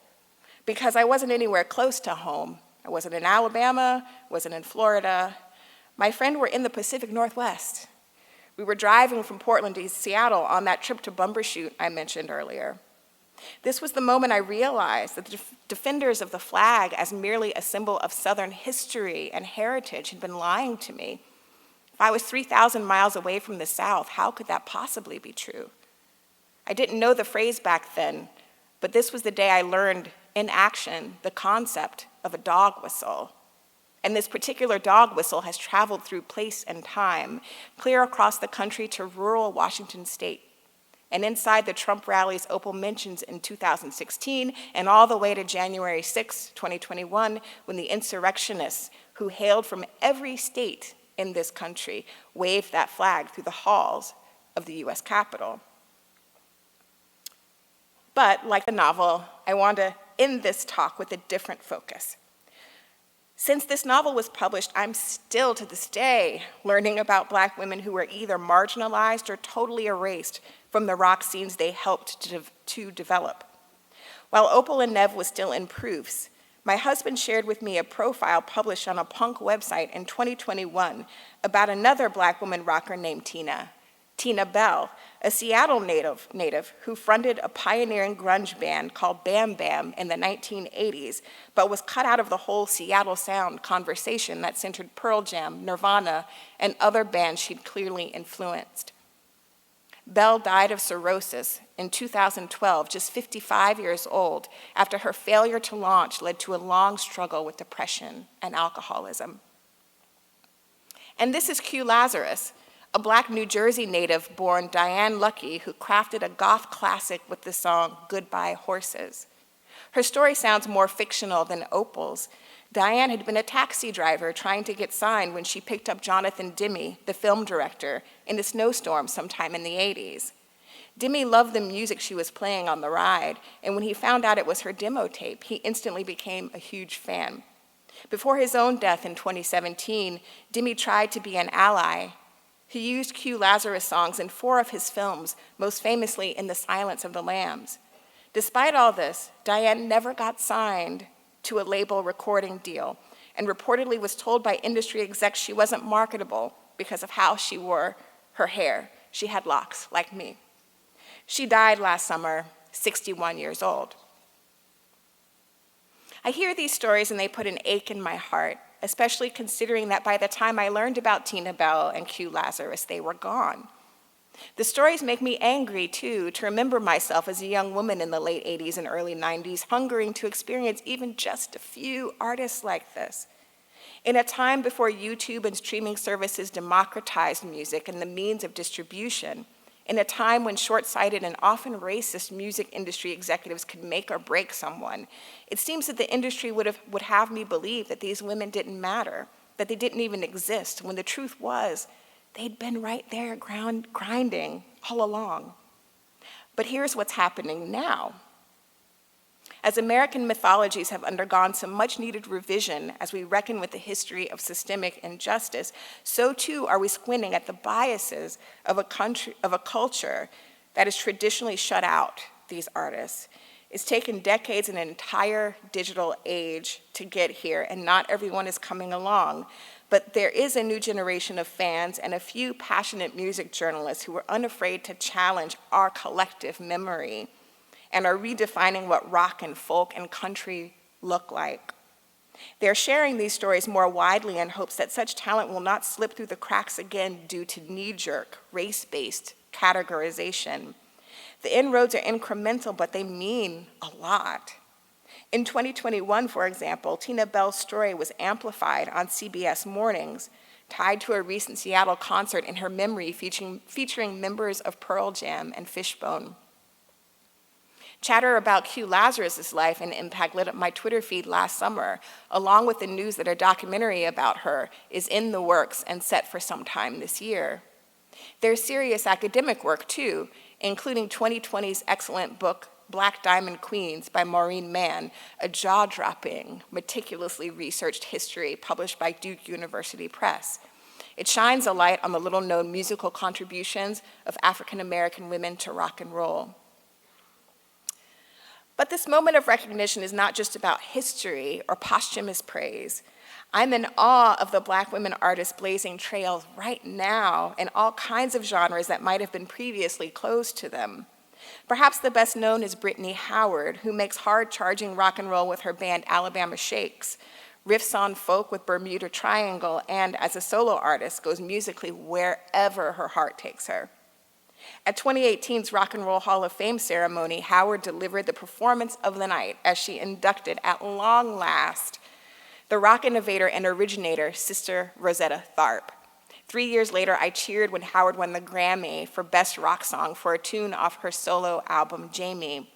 [SPEAKER 2] because I wasn't anywhere close to home. I wasn't in Alabama, wasn't in Florida. My friend were in the Pacific Northwest. We were driving from Portland to Seattle on that trip to Bumbershoot I mentioned earlier. This was the moment I realized that the defenders of the flag as merely a symbol of Southern history and heritage had been lying to me. If I was 3,000 miles away from the South, how could that possibly be true? I didn't know the phrase back then, but this was the day I learned in action the concept of a dog whistle. And this particular dog whistle has traveled through place and time, clear across the country to rural Washington state, and inside the Trump rallies Opal mentions in 2016, and all the way to January 6, 2021, when the insurrectionists who hailed from every state in this country waved that flag through the halls of the US Capitol. But like the novel, I want to end this talk with a different focus. Since this novel was published, I'm still to this day learning about Black women who were either marginalized or totally erased from the rock scenes they helped to develop. While Opal and Nev was still in proofs, my husband shared with me a profile published on a punk website in 2021 about another Black woman rocker named Tina Bell, a Seattle native who fronted a pioneering grunge band called Bam Bam in the 1980s, but was cut out of the whole Seattle sound conversation that centered Pearl Jam, Nirvana, and other bands she'd clearly influenced. Bell died of cirrhosis in 2012, just 55 years old, after her failure to launch led to a long struggle with depression and alcoholism. And this is Q Lazarus, a Black New Jersey native born Diane Lucky who crafted a goth classic with the song Goodbye Horses. Her story sounds more fictional than Opal's. Diane had been a taxi driver trying to get signed when she picked up Jonathan Demme, the film director, in a snowstorm sometime in the 80s. Demme loved the music she was playing on the ride, and when he found out it was her demo tape, he instantly became a huge fan. Before his own death in 2017, Demme tried to be an ally. He used Q Lazarus songs in 4 of his films, most famously in The Silence of the Lambs. Despite all this, Diane never got signed to a label recording deal, and reportedly was told by industry execs she wasn't marketable because of how she wore her hair. She had locks, like me. She died last summer, 61 years old. I hear these stories and they put an ache in my heart, especially considering that by the time I learned about Tina Bell and Q Lazarus, they were gone. The stories make me angry, too, to remember myself as a young woman in the late 80s and early 90s, hungering to experience even just a few artists like this. In a time before YouTube and streaming services democratized music and the means of distribution, in a time when short-sighted and often racist music industry executives could make or break someone, it seems that the industry would have me believe that these women didn't matter, that they didn't even exist, when the truth was they'd been right there grinding all along. But here's what's happening now. As American mythologies have undergone some much-needed revision as we reckon with the history of systemic injustice, so too are we squinting at the biases of a culture that has traditionally shut out these artists. It's taken decades and an entire digital age to get here, and not everyone is coming along. But there is a new generation of fans and a few passionate music journalists who are unafraid to challenge our collective memory and are redefining what rock and folk and country look like. They're sharing these stories more widely in hopes that such talent will not slip through the cracks again due to knee-jerk, race-based categorization. The inroads are incremental, but they mean a lot. In 2021, for example, Tina Bell's story was amplified on CBS Mornings, tied to a recent Seattle concert in her memory featuring members of Pearl Jam and Fishbone. Chatter about Q Lazarus' life and impact lit up my Twitter feed last summer, along with the news that a documentary about her is in the works and set for some time this year. There's serious academic work, too, including 2020's excellent book, Black Diamond Queens by Maureen Mann, a jaw-dropping, meticulously researched history published by Duke University Press. It shines a light on the little-known musical contributions of African-American women to rock and roll. But this moment of recognition is not just about history or posthumous praise. I'm in awe of the Black women artists blazing trails right now in all kinds of genres that might have been previously closed to them. Perhaps the best known is Brittany Howard, who makes hard-charging rock and roll with her band Alabama Shakes, riffs on folk with Bermuda Triangle, and as a solo artist goes musically wherever her heart takes her. At 2018's Rock and Roll Hall of Fame ceremony, Howard delivered the performance of the night as she inducted, at long last, the rock innovator and originator, Sister Rosetta Tharpe. 3 years later, I cheered when Howard won the Grammy for Best Rock Song for a tune off her solo album, Jamie.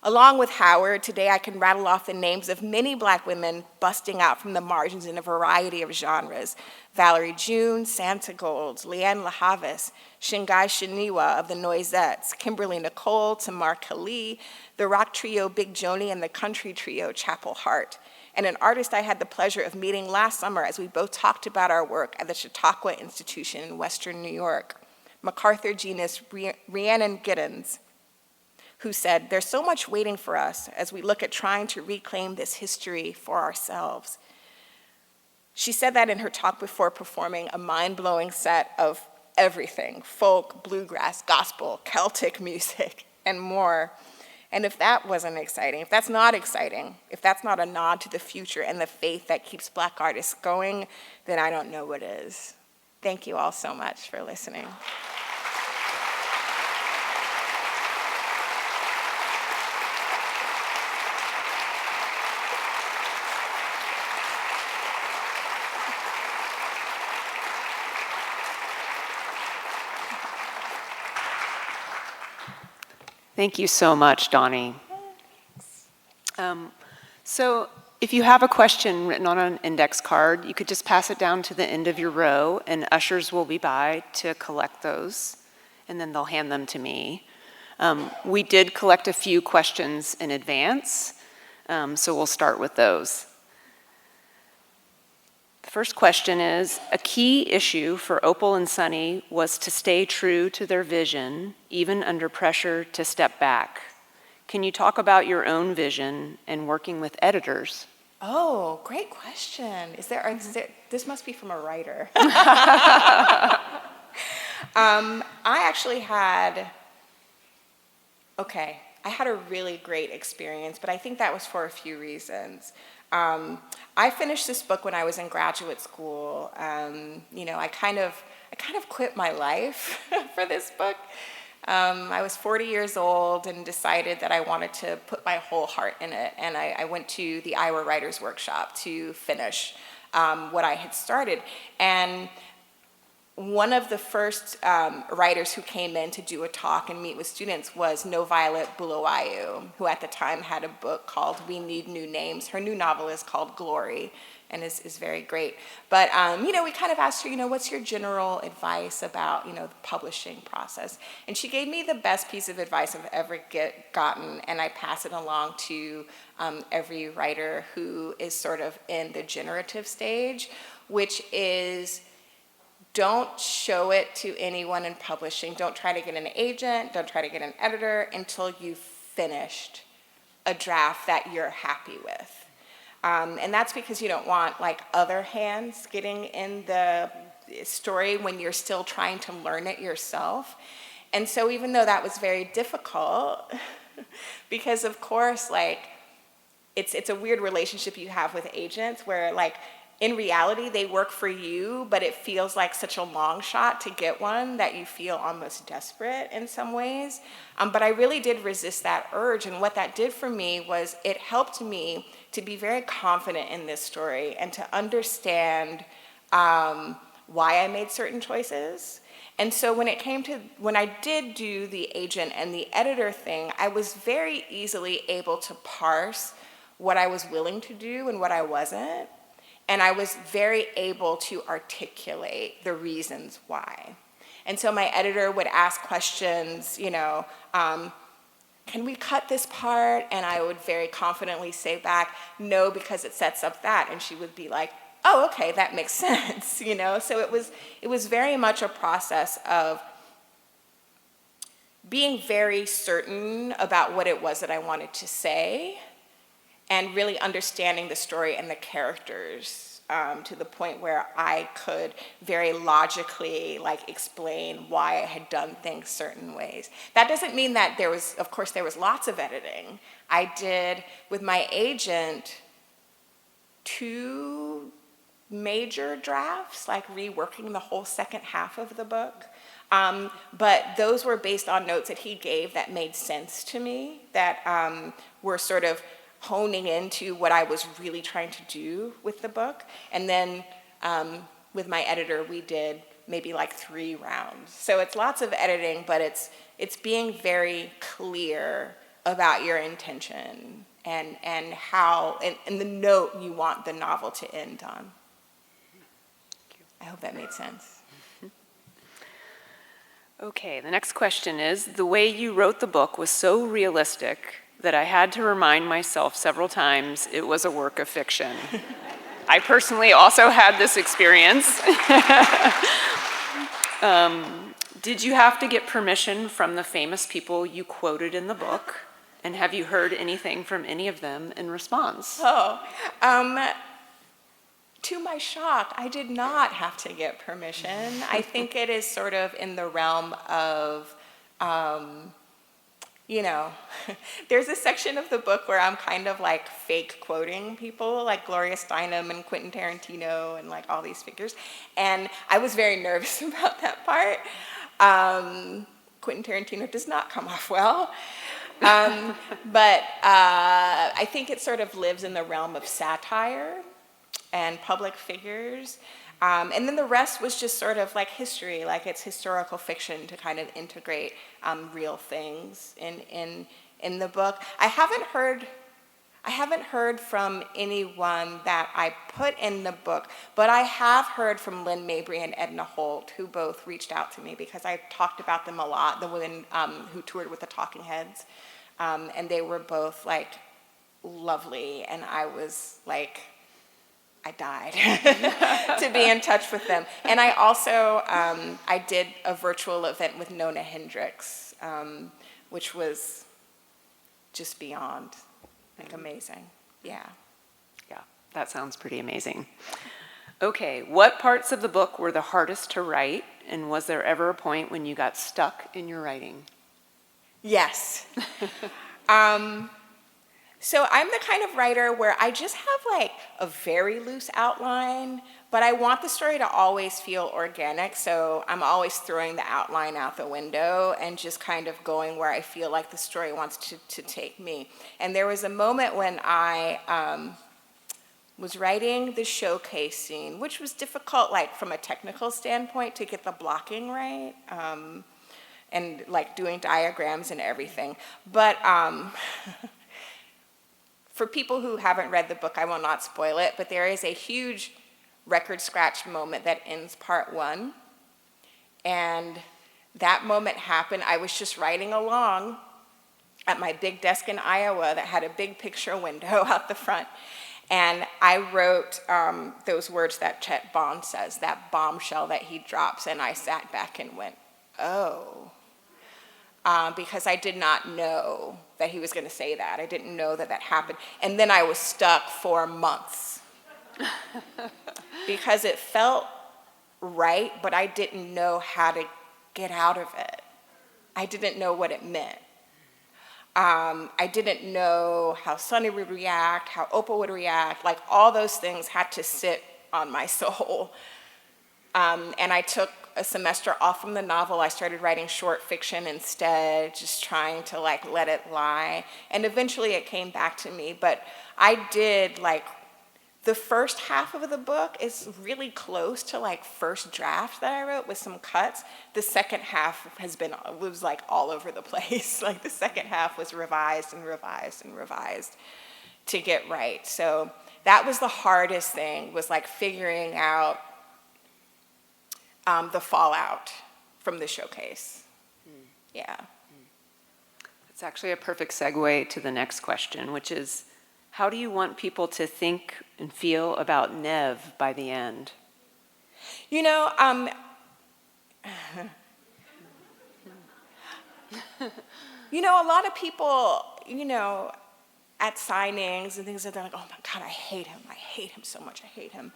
[SPEAKER 2] Along with Howard, today I can rattle off the names of many Black women busting out from the margins in a variety of genres. Valerie June, Santa Gold, Leanne LaHavis, Shingai Shiniwa of the Noisettes, Kimberly Nicole, Tamar Khalil, the rock trio Big Joni, and the country trio Chapel Hart, and an artist I had the pleasure of meeting last summer as we both talked about our work at the Chautauqua Institution in Western New York, MacArthur genus Rhiannon Giddens, who said, "There's so much waiting for us as we look at trying to reclaim this history for ourselves." She said that in her talk before performing a mind-blowing set of everything: folk, bluegrass, gospel, Celtic music, and more. And if that wasn't exciting, if that's not exciting, if that's not a nod to the future and the faith that keeps Black artists going, then I don't know what is. Thank you all so much for listening.
[SPEAKER 1] Thank you so much, Dawnie. So if you have a question written on an index card, you could just pass it down to the end of your row, and ushers will be by to collect those, and then they'll hand them to me. We did collect a few questions in advance, so we'll start with those. The first question is, a key issue for Opal and Sunny was to stay true to their vision, even under pressure to step back. Can you talk about your own vision and working with editors?
[SPEAKER 2] Oh, great question. This must be from a writer. I had a really great experience, but I think that was for a few reasons. I finished this book when I was in graduate school. I kind of quit my life for this book. I was 40 years old and decided that I wanted to put my whole heart in it. And I went to the Iowa Writers Workshop to finish what I had started. And one of the first writers who came in to do a talk and meet with students was No Violet Bulawayo, who at the time had a book called We Need New Names. Her new novel is called Glory and is very great. But, we kind of asked her, what's your general advice about, the publishing process? And she gave me the best piece of advice I've ever gotten, and I pass it along to every writer who is sort of in the generative stage, which is, don't show it to anyone in publishing. Don't try to get an agent. Don't try to get an editor until you've finished a draft that you're happy with. And that's because you don't want other hands getting in the story when you're still trying to learn it yourself. And so even though that was very difficult, because of course it's a weird relationship you have with agents where in reality, they work for you, but it feels like such a long shot to get one that you feel almost desperate in some ways. But I really did resist that urge, and what that did for me was it helped me to be very confident in this story and to understand why I made certain choices. And so when I did do the agent and the editor thing, I was very easily able to parse what I was willing to do and what I wasn't. And I was very able to articulate the reasons why. And so my editor would ask questions, can we cut this part? And I would very confidently say back, no, because it sets up that. And she would be like, oh, okay, that makes sense, So it was very much a process of being very certain about what it was that I wanted to say, and really understanding the story and the characters to the point where I could very logically explain why I had done things certain ways. That doesn't mean that there was lots of editing. I did, with my agent, 2 major drafts, reworking the whole second half of the book. But those were based on notes that he gave that made sense to me, that were sort of honing into what I was really trying to do with the book. And then with my editor, we did maybe 3 rounds. So it's lots of editing, but it's being very clear about your intention and how, and the note you want the novel to end on. I hope that made sense.
[SPEAKER 1] Okay, the next question is, the way you wrote the book was so realistic that I had to remind myself several times it was a work of fiction. I personally also had this experience. Did you have to get permission from the famous people you quoted in the book? And have you heard anything from any of them in response?
[SPEAKER 2] To my shock, I did not have to get permission. I think it is sort of in the realm of, there's a section of the book where I'm kind of fake quoting people, like Gloria Steinem and Quentin Tarantino and all these figures. And I was very nervous about that part. Quentin Tarantino does not come off well. But I think it sort of lives in the realm of satire and public figures. And then the rest was just sort of history, it's historical fiction to kind of integrate real things in the book. I haven't heard from anyone that I put in the book, but I have heard from Lynn Mabry and Edna Holt, who both reached out to me because I talked about them a lot, the women who toured with the Talking Heads. And they were both lovely, and I was I died to be in touch with them. And I also, I did a virtual event with Nona Hendricks, which was just beyond amazing. Yeah.
[SPEAKER 1] Yeah, that sounds pretty amazing. Okay, what parts of the book were the hardest to write, and was there ever a point when you got stuck in your writing?
[SPEAKER 2] Yes. So I'm the kind of writer where I just have a very loose outline, but I want the story to always feel organic, so I'm always throwing the outline out the window and just kind of going where I feel like the story wants to take me. And there was a moment when I was writing the showcase scene, which was difficult from a technical standpoint to get the blocking right, and doing diagrams and everything. But for people who haven't read the book, I will not spoil it, but there is a huge record scratch moment that ends part 1. And that moment happened, I was just writing along at my big desk in Iowa that had a big picture window out the front. And I wrote those words that Chet Bond says, that bombshell that he drops, and I sat back and went, oh. Because I did not know that he was going to say that. I didn't know that happened. And then I was stuck for months because it felt right, but I didn't know how to get out of it. I didn't know what it meant. I didn't know how Sonny would react, how Opal would react. All those things had to sit on my soul. And I took a semester off from the novel. I started writing short fiction instead, just trying to like let it lie. And eventually it came back to me. But I did like, the first half of the book is really close to like first draft that I wrote with some cuts. The second half was like all over the place. Like the second half was revised and revised and revised to get right. So that was the hardest thing, was like figuring out the fallout from the showcase. Yeah.
[SPEAKER 1] It's actually a perfect segue to the next question, which is, how do you want people to think and feel about Nev by the end?
[SPEAKER 2] You know, a lot of people, at signings and things like that, they're like, oh my God, I hate him so much, I hate him.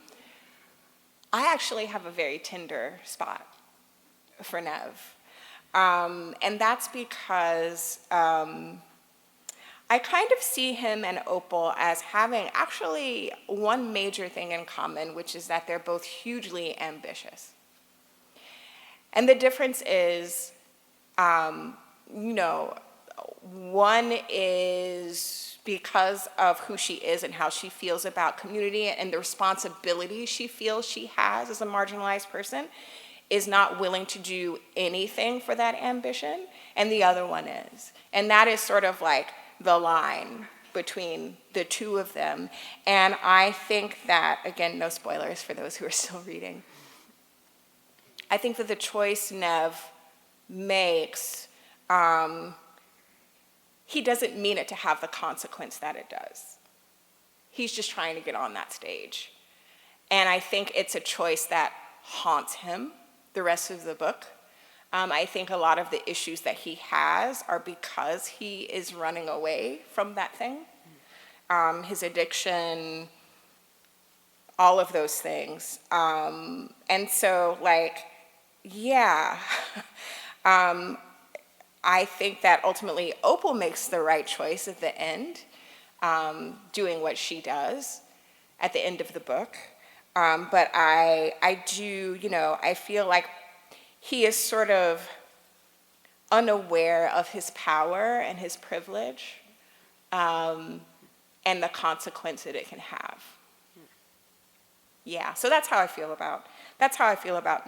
[SPEAKER 2] I actually have a very tender spot for Nev. And that's because I kind of see him and Opal as having actually one major thing in common, which is that they're both hugely ambitious. And the difference is, one is because of who she is and how she feels about community and the responsibility she feels she has as a marginalized person, is not willing to do anything for that ambition, and the other one is. And that is sort of like the line between the two of them. And I think that, again, no spoilers for those who are still reading, I think that the choice Nev makes, he doesn't mean it to have the consequence that it does. He's just trying to get on that stage. And I think it's a choice that haunts him the rest of the book. I think a lot of the issues that he has are because he is running away from that thing. His addiction, all of those things. And so, yeah. I think that ultimately Opal makes the right choice at the end, doing what she does at the end of the book. But I do, I feel like he is sort of unaware of his power and his privilege, and the consequence that it can have. Yeah, so that's how I feel about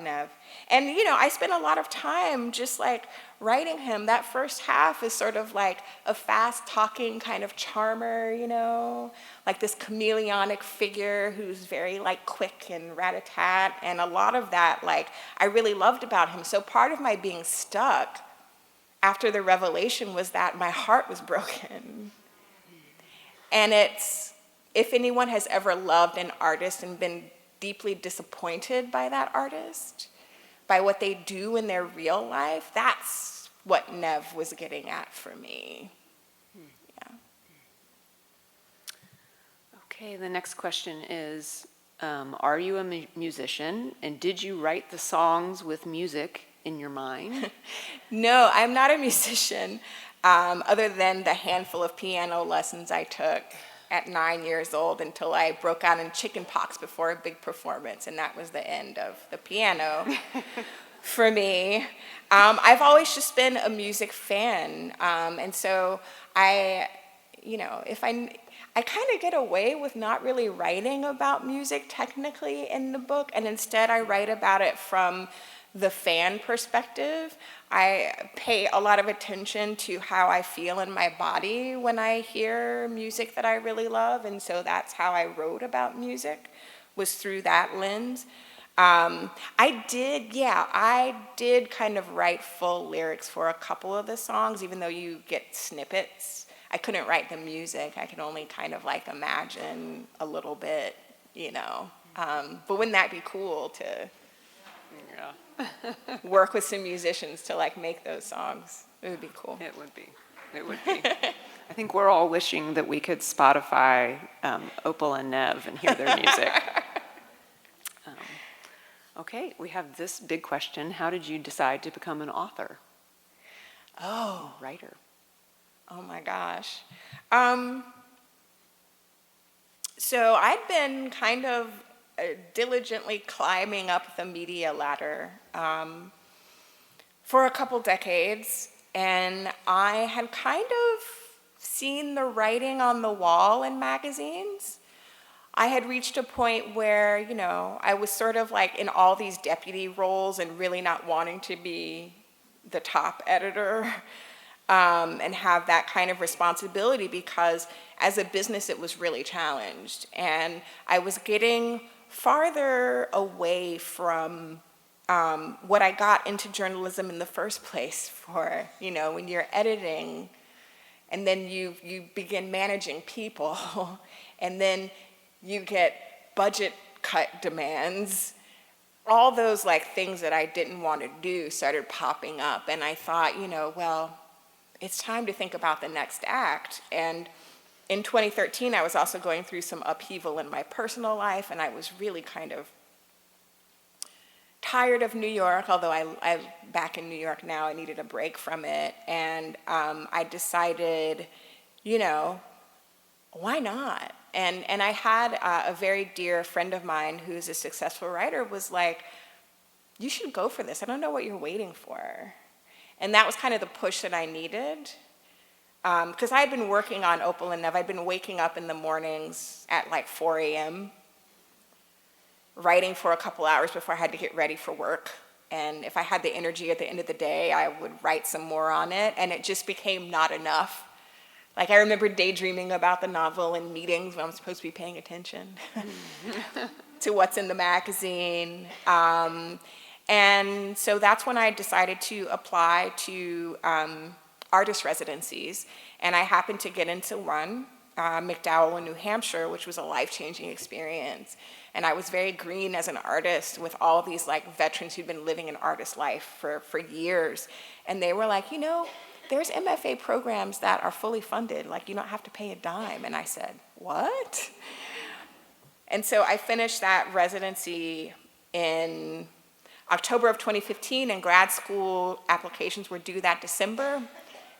[SPEAKER 2] Nev. And I spent a lot of time just writing him. That first half is sort of like a fast talking kind of charmer, like this chameleonic figure who's very quick and rat-a-tat, and a lot of that I really loved about him. So part of my being stuck after the revelation was that my heart was broken. And if anyone has ever loved an artist and been deeply disappointed by that artist, by what they do in their real life, that's what Nev was getting at for me. Yeah.
[SPEAKER 1] Okay, the next question is, are you a musician, and did you write the songs with music in your mind?
[SPEAKER 2] No, I'm not a musician, other than the handful of piano lessons I took at 9 years old until I broke out in chickenpox before a big performance, and that was the end of the piano for me. I've always just been a music fan, and so I kind of get away with not really writing about music technically in the book, and instead I write about it from the fan perspective. I pay a lot of attention to how I feel in my body when I hear music that I really love, and so that's how I wrote about music, was through that lens. I did kind of write full lyrics for a couple of the songs, even though you get snippets. I couldn't write the music. I could only kind of imagine a little bit, But wouldn't that be cool to work with some musicians to make those songs? It would be cool.
[SPEAKER 1] It would be. I think we're all wishing that we could Spotify Opal and Nev and hear their music. Okay, we have this big question. How did you decide to become an author?
[SPEAKER 2] Oh.
[SPEAKER 1] Writer.
[SPEAKER 2] Oh my gosh. So I'd been kind of diligently climbing up the media ladder for a couple decades, and I had kind of seen the writing on the wall in magazines. I had reached a point where, I was sort of like in all these deputy roles and really not wanting to be the top editor and have that kind of responsibility, because as a business it was really challenged. And I was getting farther away from what I got into journalism in the first place for, when you're editing and then you begin managing people and then you get budget cut demands. All those things that I didn't want to do started popping up, and I thought, well, it's time to think about the next act. And in 2013, I was also going through some upheaval in my personal life, and I was really kind of tired of New York, although I'm back in New York now. I needed a break from it, and I decided, why not? And I had a very dear friend of mine who's a successful writer was like, you should go for this. I don't know what you're waiting for. And that was kind of the push that I needed. Because I had been working on Opal and Nev. I'd been waking up in the mornings at 4 a.m., writing for a couple hours before I had to get ready for work. And if I had the energy at the end of the day, I would write some more on it. And it just became not enough. I remember daydreaming about the novel in meetings when I'm supposed to be paying attention to what's in the magazine. And so that's when I decided to apply to artist residencies. And I happened to get into one, McDowell in New Hampshire, which was a life-changing experience. And I was very green as an artist with all these veterans who'd been living an artist life for years. And they were like, there's MFA programs that are fully funded, you don't have to pay a dime. And I said, what? And so I finished that residency in October of 2015, and grad school applications were due that December.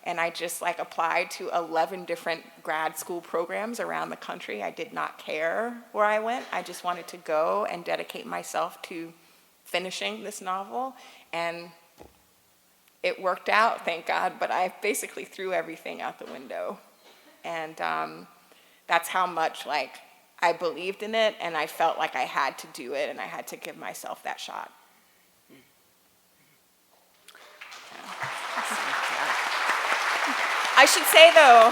[SPEAKER 2] And I just applied to 11 different grad school programs around the country. I did not care where I went. I just wanted to go and dedicate myself to finishing this novel. And it worked out, thank God, but I basically threw everything out the window. And that's how much I believed in it, and I felt like I had to do it, and I had to give myself that shot. I should say, though,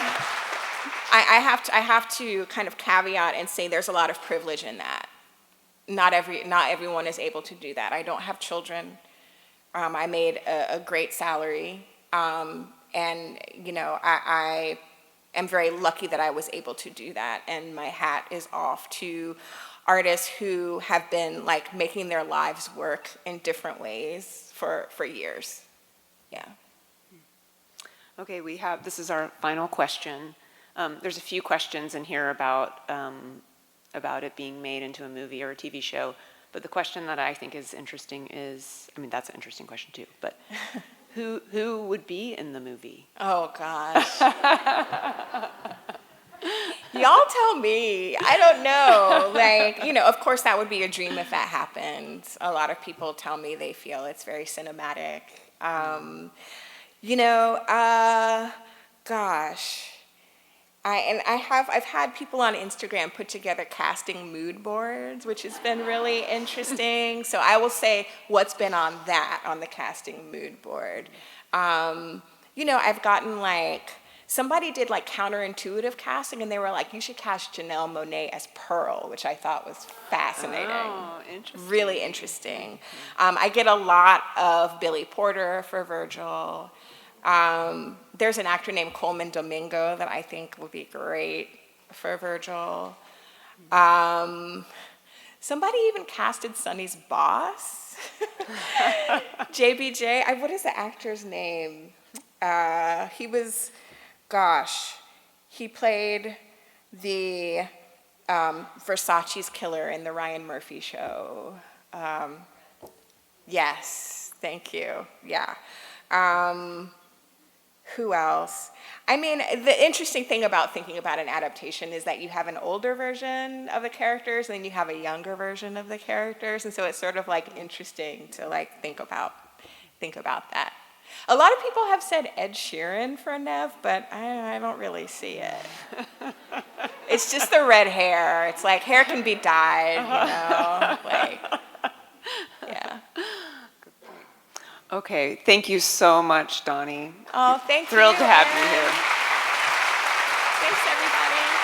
[SPEAKER 2] I have to kind of caveat and say there's a lot of privilege in that. Not everyone is able to do that. I don't have children. I made a great salary, and I am very lucky that I was able to do that. And my hat is off to artists who have been making their lives work in different ways for years. Yeah.
[SPEAKER 1] Okay, this is our final question. There's a few questions in here about it being made into a movie or a TV show. But the question that I think is interesting is, that's an interesting question too, but who would be in the movie?
[SPEAKER 2] Oh, gosh. Y'all tell me. I don't know. Of course that would be a dream if that happened. A lot of people tell me they feel it's very cinematic. Gosh. I've had people on Instagram put together casting mood boards, which has been really interesting. So I will say what's been on the casting mood board. I've gotten somebody did counterintuitive casting, and they were like, you should cast Janelle Monáe as Pearl, which I thought was fascinating.
[SPEAKER 1] Oh, interesting.
[SPEAKER 2] Really interesting. I get a lot of Billy Porter for Virgil. There's an actor named Coleman Domingo that I think would be great for Virgil. Somebody even casted Sonny's boss. JBJ, what is the actor's name? He played the Versace's killer in the Ryan Murphy show. Yes, thank you, yeah. Who else? I mean, the interesting thing about thinking about an adaptation is that you have an older version of the characters and then you have a younger version of the characters, and so it's sort of like interesting to like think about that. A lot of people have said Ed Sheeran for Nev, but I don't really see it. It's just the red hair. It's like hair can be dyed, you know, like, yeah.
[SPEAKER 3] Okay, thank you so much, Dawnie.
[SPEAKER 2] Oh, thank you.
[SPEAKER 3] Thrilled to have you here.
[SPEAKER 2] Thanks, everybody.